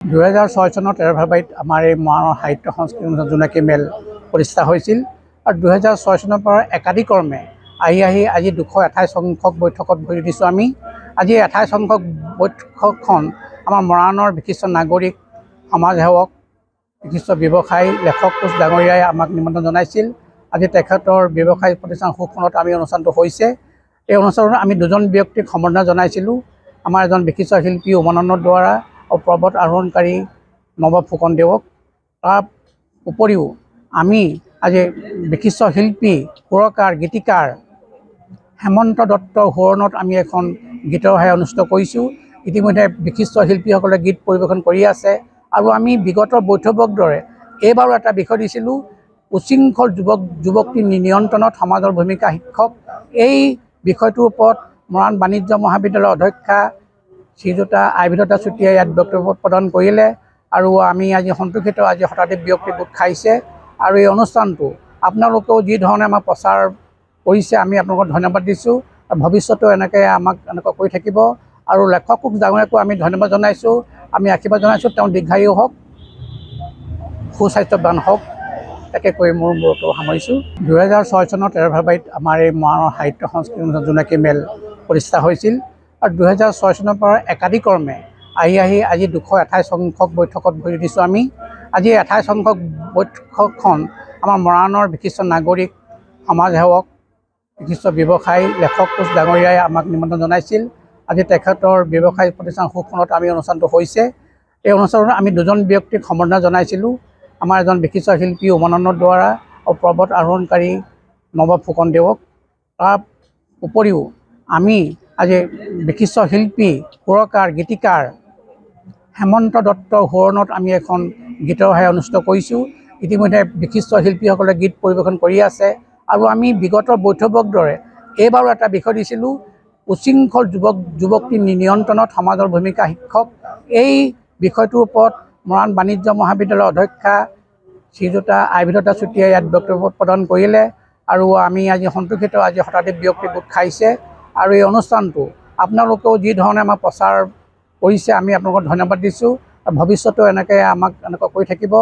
2006 চনত 13 ফেব্ৰুৱাৰীত আমাৰ এই মৰাণৰ সাহিত্য সংস্কৃতি অনুষ্ঠান জোনাকী মেল প্ৰতিষ্ঠা হৈছিল আৰু 2006 চনৰ পৰা একাধিক্ৰমে আহি আজি 228 সংখ্যক বৈঠকত ভৰি দিছোঁ আমি। আজি 28 সংখ্যক বৈঠকখন আমাৰ মৰাণৰ বিশিষ্ট নাগৰিক, সমাজ সেৱক, বিশিষ্ট ব্যৱসায়ী, লেখক কোচ ডাঙৰীয়াই আমাক নিমন্ত্ৰণ জনাইছিল। আজি তেখেতৰ ব্যৱসায়িক প্ৰতিষ্ঠান সুখনত আমি অনুষ্ঠানটো হৈছে। এই অনুষ্ঠানত আমি দুজন ব্যক্তিক সম্বৰ্ধনা জনাইছিলোঁ। আমাৰ এজন বিশিষ্ট শিল্পী উমানন্দ দুৱৰা আৰু পৰ্বত আৰোহণকাৰী নৱ ফুকনদেৱক। তাৰ উপৰিও আমি আজি বিশিষ্ট শিল্পী, সুৰকাৰ, গীতিকাৰ হেমন্ত দত্তৰ সোঁৱৰণত আমি এখন গীতৰ সভা অনুষ্ঠিত কৰিছোঁ। ইতিমধ্যে বিশিষ্ট শিল্পীসকলে গীত পৰিৱেশন কৰি আছে আৰু আমি বিগত বৈঠকৰ দৰে এইবাৰো এটা বিষয় দিছিলোঁ, উশৃংখল যুৱতী নিয়ন্ত্ৰণত সমাজৰ ভূমিকা শিক্ষক। এই বিষয়টোৰ ওপৰত মৰাণ বাণিজ্য মহাবিদ্যালয়ৰ অধ্যক্ষা শ্ৰীযুতা আইভিলতা চুতীয়াই ইয়াত বক্তব্য প্ৰদান কৰিলে আৰু আমি আজি সন্তোষিত। আজি শতাধিক ব্যক্তি গোট খাইছে আৰু এই অনুষ্ঠানটো আপোনালোকেও যি ধৰণে আমাৰ প্ৰচাৰ কৰিছে আমি আপোনালোকক ধন্যবাদ দিছোঁ। ভৱিষ্যতেও এনেকৈ কৰি থাকিব আৰু লেখক কোচ ডাঙৰীয়াকো আমি ধন্যবাদ জনাইছোঁ। আমি আশীৰ্বাদ জনাইছোঁ তেওঁ দীৰ্ঘায়ু হওক, সুস্বাস্থ্যৱান হওক। তাকে কৈ মোৰ মূৰটো সামৰিছোঁ। 2006 চনত 13 ফেব্ৰুৱাৰীত আমাৰ এই মৰাণৰ সাহিত্য সংস্কৃতি অনুষ্ঠান জোনাকী মেল প্ৰতিষ্ঠা হৈছিল আৰু 2006 চনৰ পৰা একাধিক্ৰমে আজি 228 সংখ্যক বৈঠকত ভৰি দিছোঁ আমি। আজি 28 সংখ্যক বৈঠকখন আমাৰ মৰাণৰ বিশিষ্ট নাগৰিক, সমাজ সেৱক, বিশিষ্ট ব্যৱসায়ী, লেখক কোচ ডাঙৰীয়াই আমাক নিমন্ত্ৰণ জনাইছিল। আজি তেখেতৰ ব্যৱসায়িক প্ৰতিষ্ঠান সুখনত আমি অনুষ্ঠানটো হৈছে। এই অনুষ্ঠানত আমি দুজন ব্যক্তিক সম্বৰ্ধনা জনাইছিলোঁ। আমাৰ এজন বিশিষ্ট শিল্পী উমানন্দ দুৱৰা আৰু পৰ্বত আৰোহণকাৰী নৱ ফুকনদেৱক। তাৰ উপৰিও আমি আজি বিশিষ্ট শিল্পী, সুৰকাৰ, গীতিকাৰ হেমন্ত দত্তৰ সোঁৱৰণত আমি এখন গীতৰ সভা অনুষ্ঠিত কৰিছোঁ। ইতিমধ্যে বিশিষ্ট শিল্পীসকলে গীত পৰিৱেশন কৰি আছে আৰু আমি বিগত বৈঠকৰ দৰে এইবাৰো এটা বিষয় দিছিলোঁ, উশৃংখল যুৱতী নিয়ন্ত্ৰণত সমাজৰ ভূমিকা শিক্ষক। এই বিষয়টোৰ ওপৰত মৰাণ বাণিজ্য মহাবিদ্যালয়ৰ অধ্যক্ষা শ্ৰীযুতা আইভিলতা চুতীয়াই ইয়াত বক্তব্য প্ৰদান কৰিলে আৰু আমি আজি সন্তোষিত। আজি শতাধিক ব্যক্তি গোট খাইছে আৰু এই অনুষ্ঠানটো আপোনালোকেও যি ধৰণে আমাৰ প্ৰচাৰ কৰিছে আমি আপোনালোকক ধন্যবাদ দিছোঁ। ভৱিষ্যতেও এনেকৈ কৰি থাকিব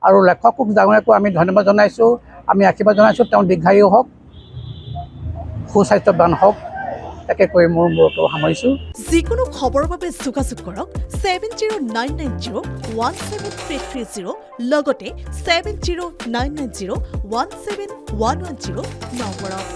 আৰু লেখক কোচ ডাঙৰীয়াকো আমি ধন্যবাদ জনাইছোঁ। আমি আশীৰ্বাদ জনাইছোঁ তেওঁ দীৰ্ঘায়ু হওক, সুস্বাস্থ্যৱান হওক। তাকে কৈ মোৰ মূৰটো সামৰিছোঁ। যিকোনো খবৰৰ বাবে যোগাযোগ কৰক 7099017330 লগতে 7099017110 নম্বৰত।